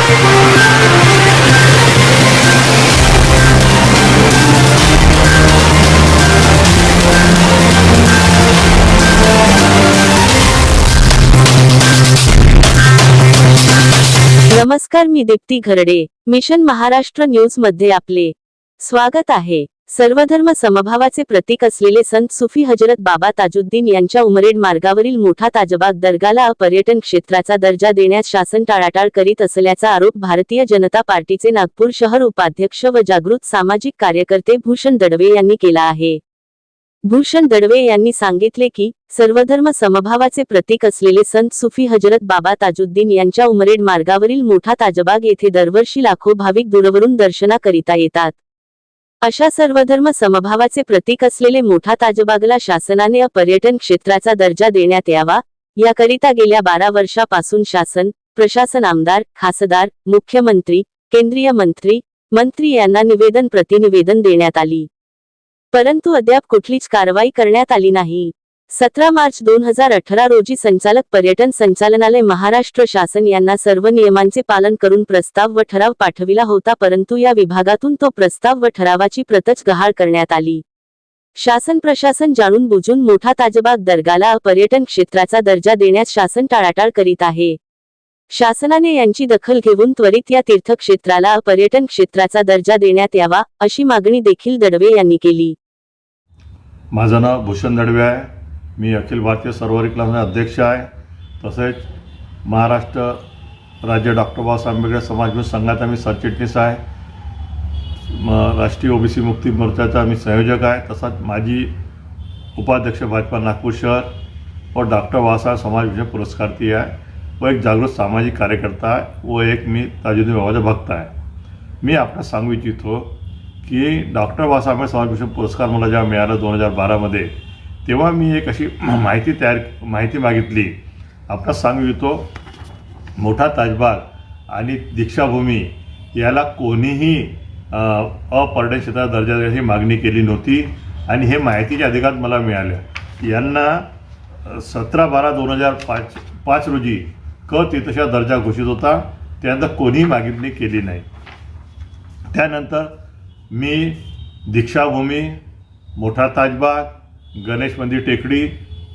नमस्कार, मी Deepti Gharde. Mission Maharashtra news मध्ये आपले स्वागत आहे. सर्वधर्म समभावाचे प्रतीक असलेले संत सुफी हजरत बाबा ताजुद्दीन यांच्या उमरेड मार्गावरील मोठा ताजबाग दर्गाला पर्यटन क्षेत्राचा दर्जा देण्यास शासन टाळाटाळ करीत असल्याचा आरोप भारतीय जनता पार्टीचे नागपूर शहर उपाध्यक्ष व जागृत सामाजिक कार्यकर्ते भूषण दडवे यांनी केला आहे. भूषण दडवे यांनी सांगितले की सर्वधर्म समभावाचे प्रतीक असलेले संत सुफी हजरत बाबा ताजुद्दीन यांच्या उमरेड मार्गावरील मोठा ताजबाग येथे दरवर्षी लाखो भाविक दूरवरून दर्शनाकरिता येतात. अशा सर्वधर्म समभावाचे प्रतीक असलेले मोठा ताजबागला शासनाने पर्यटन क्षेत्राचा दर्जा देण्यात यावा, याकरिता गेल्या 12 वर्षापासून शासन, प्रशासन, आमदार, खासदार, मुख्यमंत्री, केंद्रीय मंत्री यांना प्रतिनिवेदन देण्यात आली, परंतु अद्याप कुठलीच कारवाई करण्यात आली नाही. 17 मार्च 2018 रोजी संचालक पर्यटन संचालनालय महाराष्ट्र शासन यांना सर्व नियमांचे पालन करून प्रस्ताव व ठराव पाठविला होता, परंतु या विभागातून तो प्रस्ताव व ठरावाची प्रतच गहाळ करण्यात आली. शासन प्रशासन जाणून बुजून मोठा ताजबाग दर्गाला पर्यटन क्षेत्राचा दर्जा देण्यास शासन टाळाटाळ करीत आहे. शासनाने यांची दखल घेऊन त्वरित या तीर्थक्षेत्राला पर्यटन क्षेत्राचा दर्जा देण्यात यावा, अशी मागणी देखील दडवे यांनी केली. माझं नाव भूषण दडवे आहे. मी अखिल भारतीय सर्वरी क्लासचे अध्यक्ष आहे. तसेच महाराष्ट्र राज्य डॉक्टर बाबासाहेब आंबेडकर समाज विकास संघाचा मी सरचिटणीस आहे. राष्ट्रीय ओबीसी मुक्ती मोर्चाचा मी संयोजक आहे. तसंच माजी उपाध्यक्ष भाजपा नागपूर शहर व डॉक्टर बाबासाहेब समाज विकास पुरस्कारती आहे व एक जागृत सामाजिक कार्यकर्ता आहे व एक मी ताजुद्दीन बाबाचा भक्त आहे. मी आपल्याला सांगू इच्छितो की डॉक्टर बाबासाहेब समाज विकास पुरस्कार मला जेव्हा मिळाला 2012 तेव्हा मी एक अशी माहिती मागितली. आपल्याला सांगू इच्छितो, मोठा ताजबाग आणि दीक्षाभूमी याला कोणीही अपर्यटन क्षेत्राचा दर्जा देण्याची मागणी केली नव्हती आणि हे माहितीचे अधिकार मला मिळाले. यांना 17/12/2005 रोजी तीर्थक्षेत्र दर्जा घोषित होता. त्यानंतर कोणीही मागणी केली नाही. त्यानंतर मी दीक्षाभूमी, मोठा ताजबाग, गणेश मंदिर टेकडी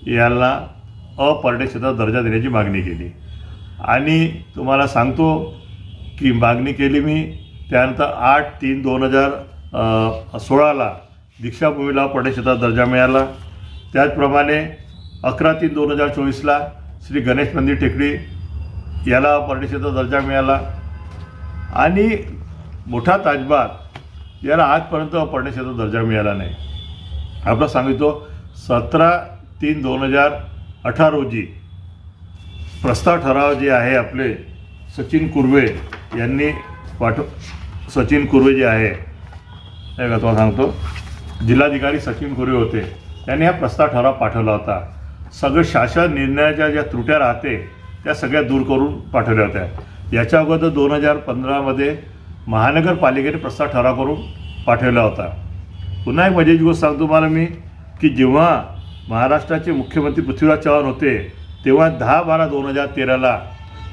याला अपर्यटन क्षेत्राचा दर्जा देण्याची मागणी केली आणि तुम्हाला सांगतो की मागणी केली मी. त्यानंतर 8/3/2016 दीक्षाभूमीला पर्यटन क्षेत्राचा दर्जा मिळाला. त्याचप्रमाणे 11/3/2024 श्री गणेश मंदिर टेकडी याला पर्यटन क्षेत्राचा दर्जा मिळाला आणि मोठा ताजबाग याला आजपर्यंत पर्यटन क्षेत्राचा दर्जा मिळाला नाही. आपलं सांगितलं 17/3/2018 रोजी प्रस्ताव ठराव जे आहे आपले सचिन कुर्वे यांनी सचिन कुर्वे जे आहे का तुम्हाला सांगतो, जिल्हाधिकारी सचिन कुर्वे होते, त्यांनी हा प्रस्ताव ठराव पाठवला होता. सगळं शासन निर्णयाच्या ज्या त्रुट्या राहते त्या सगळ्या दूर करून पाठवल्या होत्या. याच्या अगोदर 2015 महानगरपालिकेने प्रस्ताव ठराव करून पाठवला होता. पुन्हा एक मजेची गोष्ट सांगतो तुम्हाला मी की जेव्हा महाराष्ट्राचे मुख्यमंत्री पृथ्वीराज चव्हाण होते तेव्हा 10/12/2013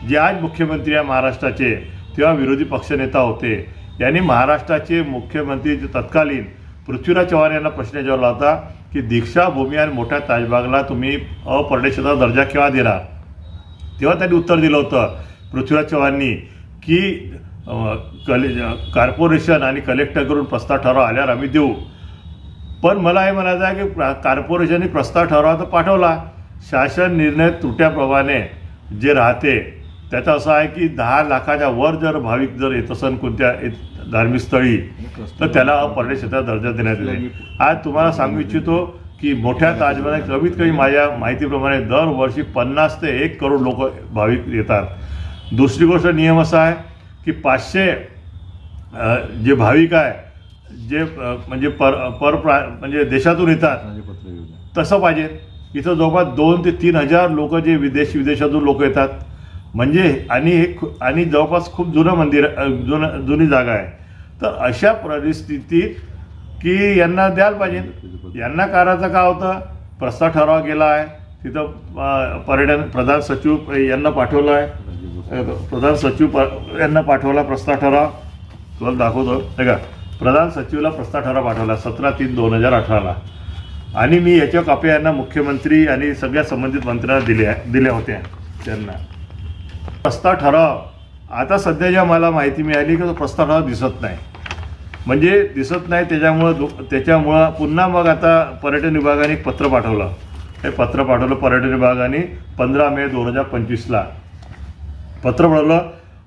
जे आज मुख्यमंत्री आहे महाराष्ट्राचे, तेव्हा विरोधी पक्षनेता होते. यांनी महाराष्ट्राचे मुख्यमंत्री तत्कालीन पृथ्वीराज चव्हाण यांना प्रश्न विचारला होता की दीक्षाभूमी आणि मोठ्या ताजबागला तुम्ही अपर्यटन क्षेत्राचा दर्जा केव्हा देणार. तेव्हा त्यांनी उत्तर दिलं होतं पृथ्वीराज चव्हाणांनी की कॉर्पोरेशन आणि कलेक्टरकडून प्रस्ताव ठराव आल्यावर आम्ही देऊ. पण मला हे म्हणायचं आहे की कॉर्पोरेशनने प्रस्ताव ठराव तर पाठवला, शासन निर्णय त्रुट्याप्रमाणे जे राहते त्याचं असं आहे की 10 लाखाच्या वर जर भाविक जर येत असेल कोणत्या धार्मिक स्थळी तर त्याला पर्यटन क्षेत्राचा दर्जा देण्यात येईल. आज तुम्हाला सांगू इच्छितो की मोठ्या ताजबागला कमीत कमी माझ्या माहितीप्रमाणे दरवर्षी 50 ते 1 करोड लोक भाविक येतात. दुसरी गोष्ट नियम असा आहे की 500 जे भाविक आहे जे म्हणजे म्हणजे देशातून येतात तसं पाहिजे. इथं जवळपास 2 ते 3 हजार लोक जे विदेशातून लोक येतात म्हणजे आणि जवळपास खूप जुनं मंदिर जुनी जागा आहे. तर अशा परिस्थितीत की यांना द्यायला पाहिजे. यांना करायचं का होतं, प्रस्ताव ठराव गेला आहे तिथं पर्यटन प्रधान सचिव यांना पाठवलं आहे प्रधान सचिव यांना पाठवला प्रस्ताव ठराव. तुम्हाला दाखवतो हे का, प्रधान सचिवला प्रस्ताव ठराव पाठवला 17/3/2018ला. आणि मी याच्या कॉप्या यांना मुख्यमंत्री आणि सगळ्या संबंधित मंत्र्यांना दिल्या होत्या. त्यांना प्रस्ताव ठराव आता सध्या ज्या मला माहिती मिळाली की तो प्रस्ताव ठराव दिसत नाही, म्हणजे दिसत नाही. त्याच्यामुळं पुन्हा मग आता पर्यटन विभागाने एक पत्र पाठवलं. हे पत्र पाठवलं पर्यटन विभागाने 15 मे 2025ला पत्र पाठवलं.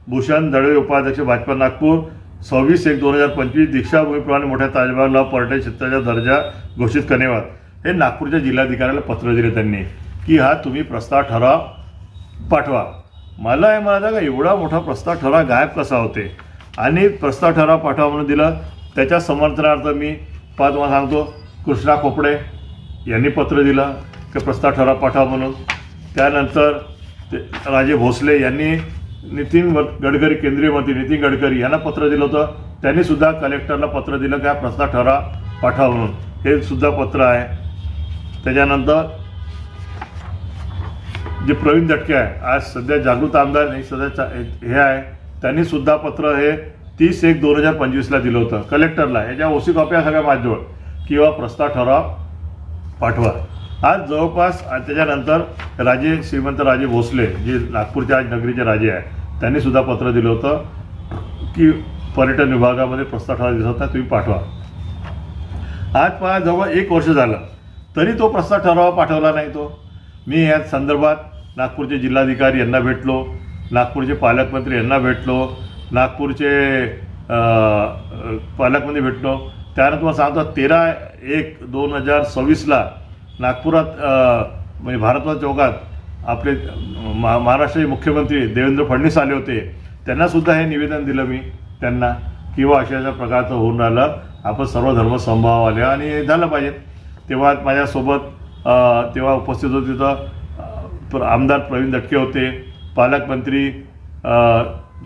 भूषण दळवे उपाध्यक्ष भाजपा नागपूर 26/1/2025 दीक्षाभूमीप्रमाणे मोठ्या ताजमहलला पर्यटन क्षेत्राचा दर्जा घोषित करण्याबाबत हे नागपूरच्या जिल्हाधिकाऱ्याला पत्र दिले त्यांनी की हा तुम्ही प्रस्ताव ठराव पाठवा. मला हे म्हणायचं का एवढा मोठा प्रस्ताव ठराव गायब कसा होते. आणि प्रस्ताव ठराव पाठवा म्हणून दिलं. त्याच्या समर्थनार्थ मी तुम्हाला सांगतो कृष्णा खोपडे यांनी पत्र दिलं की प्रस्ताव ठराव पाठवा म्हणून. त्यानंतर राजे भोसले यांनी नितीन गडकरी केंद्रीय मंत्री नितीन गडकरी यांना पत्र दिलं होतं. त्यांनीसुद्धा कलेक्टरला पत्र दिलं की हा प्रस्ताव ठराव पाठवा म्हणून. हे सुद्धा पत्र आहे. त्याच्यानंतर जे प्रवीण दटके आहे आज सध्या जागृत आमदार नाही सध्या हे आहे, त्यांनीसुद्धा पत्र हे 30/1/2025ला दिलं होतं कलेक्टरला. याच्या ओसी कॉप्या सगळ्या माझ्याजवळ किंवा प्रस्ताव ठराव पाठवा. आज जवळपास त्याच्यानंतर श्रीमंत राजे भोसले जे नागपूरच्या आज नगरीचे राजे आहे त्यांनीसुद्धा पत्र दिलं होतं की पर्यटन विभागामध्ये प्रस्ताव ठराव दिसत नाही तुम्ही पाठवा. आज जवळ 1 वर्ष झालं तरी तो प्रस्ताव ठराव पाठवला नाही. मी या संदर्भात नागपूरचे जिल्हाधिकारी यांना भेटलो, नागपूरचे पालकमंत्री यांना भेटलो, नागपूरचे पालकमंत्री भेटलो. त्यानंतर तुम्हाला सांगतो 13/1/2026ला नागपुरात म्हणजे भारतमाता चौकात आपले महाराष्ट्राचे मुख्यमंत्री देवेंद्र फडणवीस आले होते. त्यांनासुद्धा हे निवेदन दिलं मी त्यांना किंवा अशा प्रकारचं होऊन राहिलं. आपण सर्व धर्म समभाव आले आणि हे झालं पाहिजे. तेव्हा माझ्यासोबत तेव्हा उपस्थित होते तिथं आमदार प्रवीण दटके होते, पालकमंत्री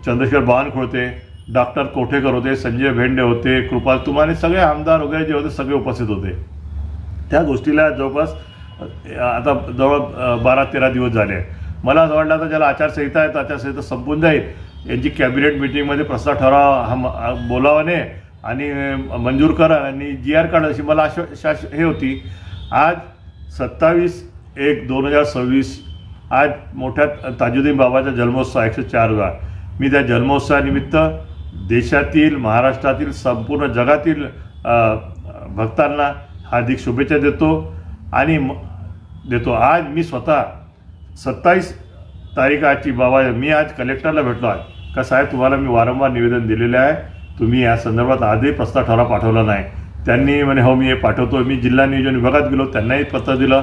चंद्रशेखर बावनकुळे होते, डॉक्टर कोठेकर होते, संजय भेंडे होते, कृपाल तुमाने सगळे आमदार वगैरे जे होते सगळे उपस्थित होते. त्या गोष्टीला जवळपास आता जवळ 12-13 दिवस झाले. मला असं वाटलं आता ज्याला आचारसंहिता आहे तर आचारसंहिता संपून जाईल. यांची कॅबिनेट मिटिंगमध्ये प्रस्ताव ठराव हा बोलावाने आणि मंजूर करा आणि GR काढा अशी मला हे होती. आज 27/1/2026 आज मोठ्या ताजुद्दीन बाबाचा जन्मोत्सव 104वा. मी त्या जन्मोत्सवानिमित्त देशातील महाराष्ट्रातील संपूर्ण जगातील भक्तांना हार्दिक शुभेच्छा देतो. आज मी स्वतः 27 तारीख आजची बाबा मी आज कलेक्टरला भेटलो आहे का साहेब तुम्हाला मी वारंवार निवेदन दिलेले आहे, तुम्ही या संदर्भात आजही प्रस्ताव ठराव पाठवला नाही. त्यांनी म्हणे हो मी हे पाठवतो. मी जिल्हा नियोजन विभागात गेलो त्यांनाही पत्र दिलं.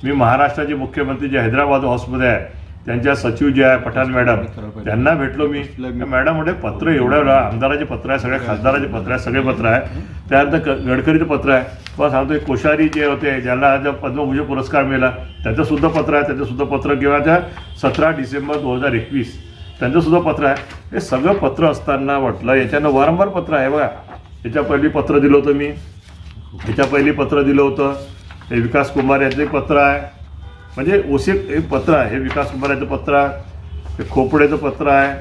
मी महाराष्ट्राचे मुख्यमंत्री जे हैदराबाद हाऊसमध्ये आहे त्यांच्या सचिव जे आहे पठाण मॅडम त्यांना भेटलो. मी मॅडम म्हणजे पत्र एवढ्या आमदाराचे पत्र आहे, सगळ्या खासदाराचे पत्र आहे, सगळे पत्र आहे. त्यानंतर गडकरीचं पत्र आहे. मला सांगतो कोश्यारी जे होते ज्यांना आज पद्मभूषण पुरस्कार मिळाला त्यांचंसुद्धा पत्र आहे. त्याचंसुद्धा पत्र किंवा 17 डिसेंबर 2021 त्यांचंसुद्धा पत्र आहे. हे सगळं पत्र असताना म्हटलं याच्यानं वारंवार पत्र आहे बघा. याच्या पहिली पत्र दिलं होतं मी, याच्या पहिली पत्र दिलं होतं. हे विकास कुमार यांचं एक पत्र आहे, म्हणजे ओसी एक पत्र आहे. हे विकास कुमार यांचं पत्र आहे, हे खोपडेचं पत्र आहे.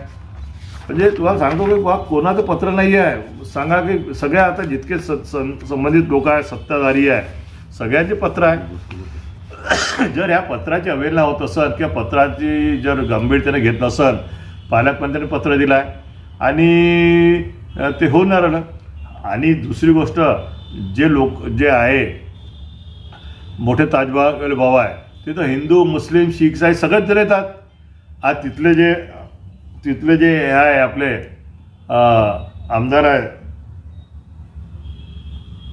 म्हणजे तुम्हाला सांगतो की बा कोणाचं पत्र नाही आहे सांगा की सगळ्या आता जितके संबंधित लोक आहेत सत्ताधारी आहे सगळ्यांचे पत्र आहे. जर ह्या पत्राची अवहेलना होत असेल किंवा पत्राची जर गंभीरतेने घेत नसेल पालकमंत्र्यांनी पत्र दिलं आहे आणि ते होऊन राहिलं. आणि दुसरी गोष्ट जे लोक जे आहे मोठे ताजमहल बाबा आहे तिथं हिंदू मुस्लिम शीख ईसाई सगळेच जण येतात. आज तिथले जे हे आहे आपले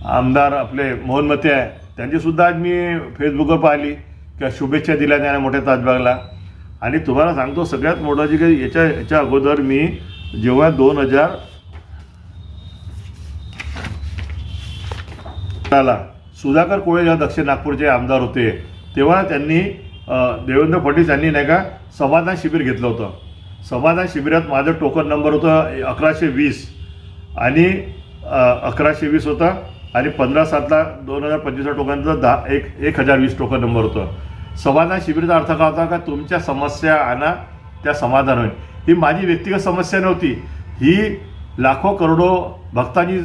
आमदार आपले मोहन मते आहे त्यांचीसुद्धा आज मी फेसबुकवर पाहिली किंवा शुभेच्छा दिल्या त्याने मोठ्या ताजबागला. आणि तुम्हाला सांगतो सगळ्यात मोठं जे काही याच्या अगोदर मी जेव्हा 2000 सुधाकर कोळे जेव्हा दक्षिण नागपूरचे आमदार होते तेव्हा त्यांनी देवेंद्र फडणवीस यांनी नाही का समाधान शिबिर घेतलं होतं. समाधान शिबिरात माझं टोकन नंबर होतं 1120 आणि 1120 होतं आणि 15/7 2025 टोकनचं 1020 टोकन नंबर होतं. समाधान शिबिराचा अर्थ काय होता का तुमच्या समस्या आणा त्या समाधान होईल. ही माझी व्यक्तिगत समस्या नव्हती, ही लाखो करोडो भक्तांची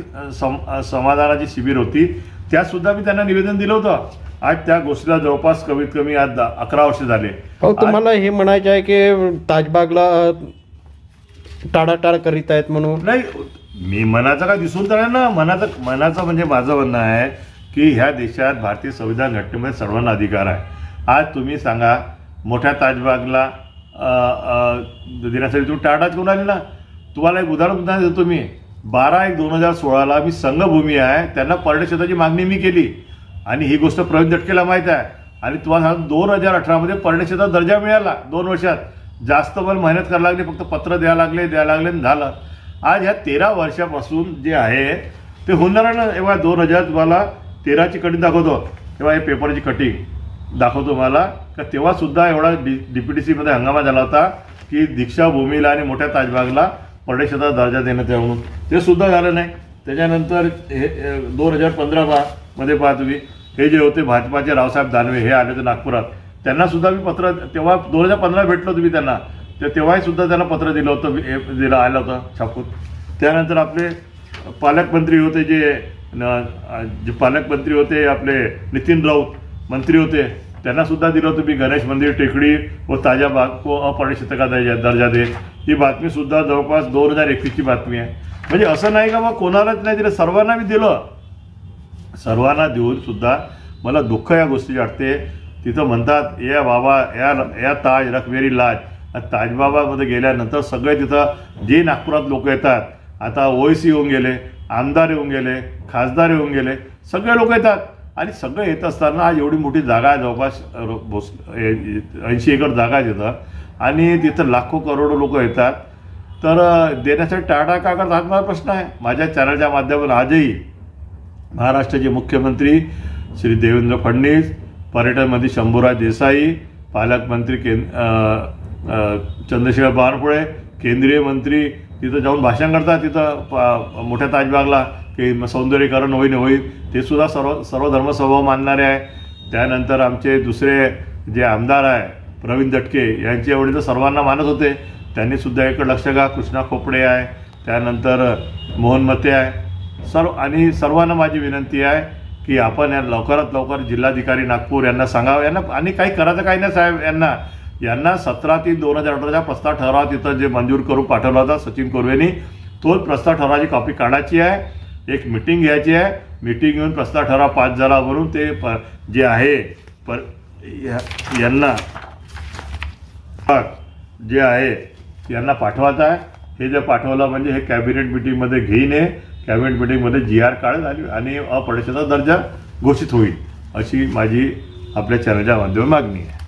समाधानाची शिबिर होती. त्यातसुद्धा मी त्यांना निवेदन दिलं होतं. आज त्या गोष्टीला जवळपास कमीत कमी आज 11 वर्ष झाले. हो, तुम्हाला हे म्हणायचं आहे की ताजबागला टाळाटाळ करीत आहेत म्हणून? नाही, मी मनाचं काय दिसून तर ना, मनाचं म्हणजे माझं म्हणणं आहे की ह्या देशात भारतीय संविधान घटनेमध्ये सर्वांना अधिकार आहे. आज तुम्ही सांगा, मोठ्या ताजबागला देण्यासाठी तुम्ही टाळाटाळ करून आले ना. तुम्हाला एक उदाहरण देतो मी. 12/1/2016 मी संघभूमी आहे त्यांना पर्यटन क्षेत्राची मागणी मी केली आणि ही गोष्ट प्रवीण दटकेला माहीत आहे. आणि तुम्हाला सांगतो 2018 पर्यटन क्षेत्रात दर्जा मिळाला 2 वर्षात. जास्त मला मेहनत करायला लागली, फक्त पत्र द्यायला लागले आणि झालं. आज ह्या 13 वर्षापासून जे आहे ते होणार ना. एव्हा 2000 तुम्हाला 13ची कटिंग दाखवतो, तेव्हा हे पेपरची कटिंग दाखवतो मला का तेव्हासुद्धा एवढा DPTCमध्ये हंगामा झाला होता की दीक्षाभूमीला आणि मोठ्या ताजबागला पर्यटन क्षेत्रात दर्जा देण्यात यावा म्हणून. ते सुद्धा झालं नाही. त्याच्यानंतर हे 2015मध्ये पहा तुम्ही, हे जे होते भाजपाचे रावसाहेब दानवे हे आले होते नागपुरात, त्यांनासुद्धा मी पत्र, तेव्हा 2015 भेटलो तुम्ही त्यांना, तेव्हाही सुद्धा त्यांना पत्र दिलं होतं, आलं होतं छापून. त्यानंतर आपले पालकमंत्री होते जे पालकमंत्री होते आपले नितीन राऊत मंत्री होते, त्यांनासुद्धा दिलं होतं मी गणेश मंदिर टेकडी व ताजा बाग को अपर्यटन क्षेत्राचा दर्जा दे. ही बातमीसुद्धा जवळपास 2021ची बातमी आहे. म्हणजे असं नाही का मग कोणालाच नाही दिलं, सर्वांना मी दिलं. सर्वांना देऊनसुद्धा मला दुःख या गोष्टी वाटते. तिथं म्हणतात या बाबा या ताज रखमेरी लाज. ताजबाबामध्ये गेल्यानंतर सगळे तिथं जे नागपुरात लोक येतात, आता OIC येऊन गेले, आमदार येऊन गेले, खासदार येऊन गेले, सगळे लोक येतात. आणि सगळे येत असताना आज एवढी मोठी जागा आहे, जवळपास 80 एकर जागा आहे तिथं, आणि तिथं लाखो करोडो लोक येतात. तर देण्यासाठी टाळाटाळ का करतात हा माझा प्रश्न आहे. माझ्या चॅनलच्या माध्यमातून आजही महाराष्ट्राचे मुख्यमंत्री श्री देवेंद्र फडणवीस, पर्यटन मंत्री शंभूराज देसाई, पालकमंत्री चंद्रशेखर बावनकुळे, केंद्रीय मंत्री तिथं जाऊन भाषण करतात तिथं मोठ्या ताजबागला की सौंदर्यीकरण होईल. ते सुद्धा सर्व धर्मस्वभाव मानणारे आहे. त्यानंतर आमचे दुसरे जे आमदार आहे प्रवीण दटके यांची एवढी तर सर्वांना मानत होते, त्यांनीसुद्धा इकडं लक्ष घ्या. कृष्णा खोपडे आहे, त्यानंतर मोहन मते आहे. आणि सर्वांना माझी विनंती आहे की आपण या लवकरात लवकर जिल्हाधिकारी नागपूर यांना सांगावं, यांना आणि काही करायचं काही नाही साहेब. यांना 17/3/2018चा प्रस्ताव ठराव तिथं जे मंजूर करून पाठवला होता सचिन कुर्वेनी, तोच प्रस्ताव ठरावाची कॉपी काढायची आहे. एक मिटिंग घ्यायची आहे, मिटिंग घेऊन प्रस्ताव ठराव पास झाला म्हणून ते जे आहे यांना जे आहे यांना पाठवायचं आहे. हे जे पाठवलं म्हणजे हे कॅबिनेट मिटिंगमध्ये घेईन, आहे कॅबिनेट मिटिंगमध्ये GR काढेल आणि अपर्यटनाचा दर्जा घोषित होईल, अशी माझी आपल्या चॅनलच्या माध्यमातून मागणी आहे.